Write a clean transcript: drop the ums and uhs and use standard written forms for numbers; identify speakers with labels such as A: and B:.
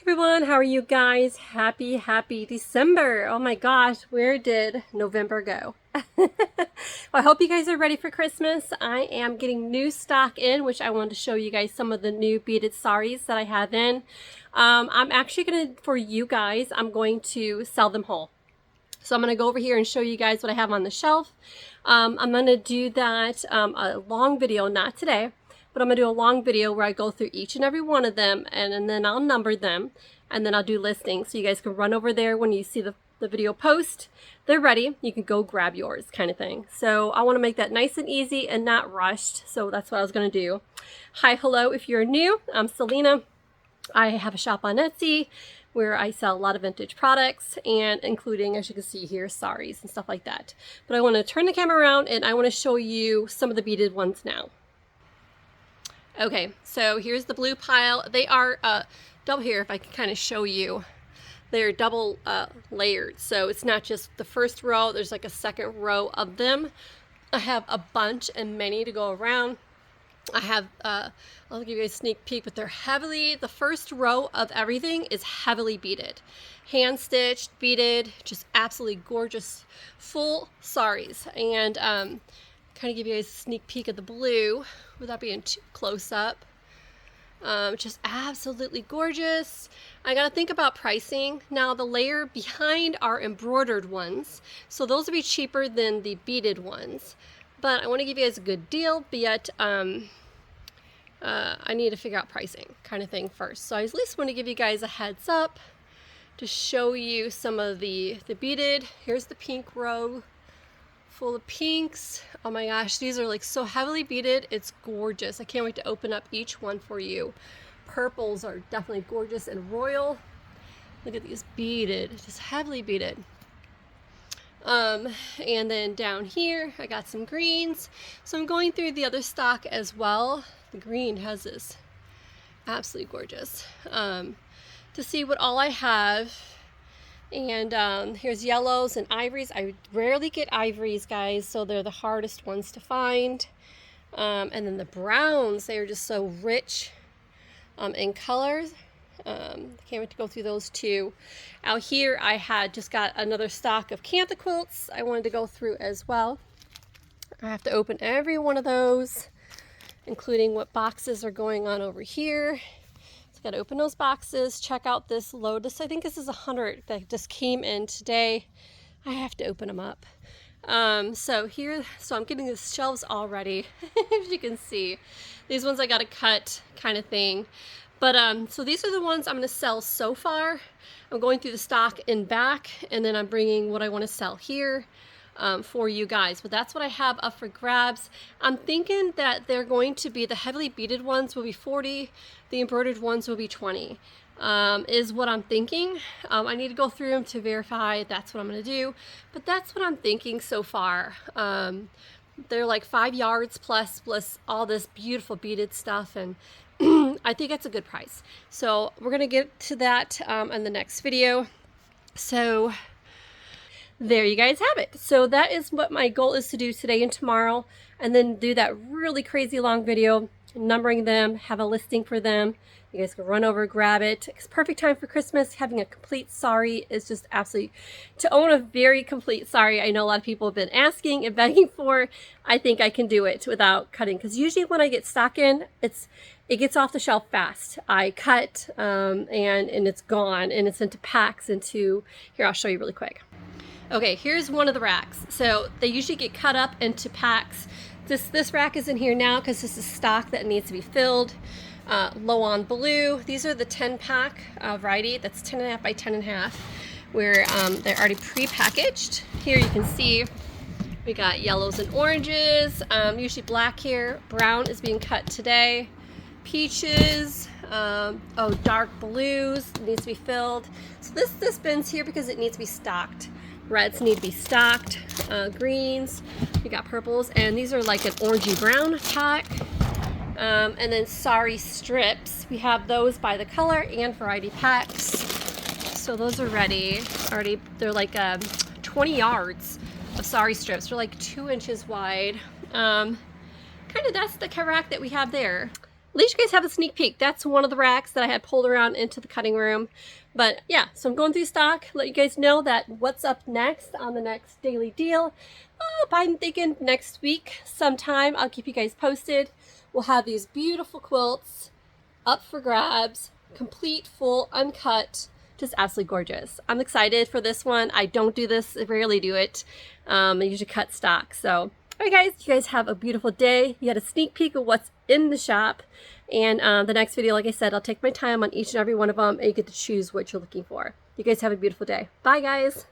A: Everyone, how are you guys? Happy December. Oh my gosh, where did November go? Well, I hope you guys are ready for Christmas. I am getting new stock in, which I wanted to show you guys some of the new beaded saris that I have in. I'm actually for you guys, I'm going to sell them whole. So I'm going to go over here and show you guys what I have on the shelf. I'm going to do that a long video, not today. But I'm going to do a long video where I go through each and every one of them, and then I'll number them, and then I'll do listings. So you guys can run over there when you see the video post. They're ready. You can go grab yours kind of thing. So I want to make that nice and easy and not rushed. So that's what I was going to do. Hi, hello. If you're new, I'm Salena. I have a shop on Etsy where I sell a lot of vintage products, and including, as you can see here, saris and stuff like that. But I want to turn the camera around and I want to show you some of the beaded ones now. Okay, so here's the blue pile. They are double here, if I can kind of show you. They're double layered, so it's not just the first row, there's like a second row of them. I have a bunch and many to go around. I have, I'll give you a sneak peek, but they're heavily, the first row of everything is heavily beaded. Hand stitched, beaded, just absolutely gorgeous, full saris. And kind of give you guys a sneak peek of the blue without being too close up. Just absolutely gorgeous. I gotta think about pricing. Now the layer behind are embroidered ones, so those will be cheaper than the beaded ones. But I want to give you guys a good deal, but yet I need to figure out pricing kind of thing first. So I at least want to give you guys a heads up to show you some of the beaded. Here's the pink row. Full of pinks. Oh my gosh, these are like so heavily beaded. It's gorgeous. I can't wait to open up each one for you. Purples are definitely gorgeous and royal. Look at these beaded, just heavily beaded. And then down here, I got some greens. So I'm going through the other stock as well. The green has this absolutely gorgeous. To see what all I have. And here's yellows and ivories. I rarely get ivories, guys, so they're the hardest ones to find. And then the browns, they are just so rich in colors. Can't wait to go through those too. Out here, I had just got another stock of cantha quilts I wanted to go through as well. I have to open every one of those, including what boxes are going on over here. Got to open those boxes, check out this lotus. I think this is 100 that just came in today. I have to open them up. So I'm getting the shelves all ready. As you can see, these ones I got to cut kind of thing. But so these are the ones I'm going to sell so far. I'm going through the stock in back, and then I'm bringing what I want to sell here. For you guys, but that's what I have up for grabs. I'm thinking that they're going to be, the heavily beaded ones will be 40, the embroidered ones will be 20, is what I'm thinking. I need to go through them to verify that's what I'm going to do, but that's what I'm thinking so far. They're like 5 yards plus all this beautiful beaded stuff, and I think it's a good price. So we're going to get to that in the next video. So there you guys have it. So that is what my goal is to do today and tomorrow, and then do that really crazy long video numbering them, have a listing for them. You guys can run over, grab it. It's perfect time for Christmas. Having a complete sari is just absolutely, to own a very complete sari, I know a lot of people have been asking and begging for. I think I can do it without cutting, because usually when I get stock in, it gets off the shelf fast. I cut and it's gone, and it's into packs into, here, I'll show you really quick. Okay, here's one of the racks. So they usually get cut up into packs. This rack is in here now because this is stock that needs to be filled. Low on blue. These are the 10-pack variety. That's 10.5 by 10.5, where they're already pre-packaged. Here you can see we got yellows and oranges. Usually black here. Brown is being cut today. Peaches. Dark blues needs to be filled. So this bin's here because it needs to be stocked. Reds need to be stocked, greens, we got purples, and these are like an orangey brown pack. And then sari strips, we have those by the color and variety packs. So those are ready already. They're like 20 yards of sari strips. They're like 2 inches wide. Kind of, that's the rack that we have there. at least you guys have a sneak peek. That's one of the racks that I had pulled around into the cutting room. But yeah, so I'm going through stock, let you guys know that what's up next on the next daily deal. I'm thinking next week sometime. I'll keep you guys posted. We'll have these beautiful quilts up for grabs, complete, full, uncut, just absolutely gorgeous. I'm excited for this one. I don't do this, I rarely do it. I usually cut stock. So, all right guys, you guys have a beautiful day. You had a sneak peek of what's in the shop. And the next video, like I said, I'll take my time on each and every one of them and you get to choose what you're looking for. You guys have a beautiful day. Bye guys.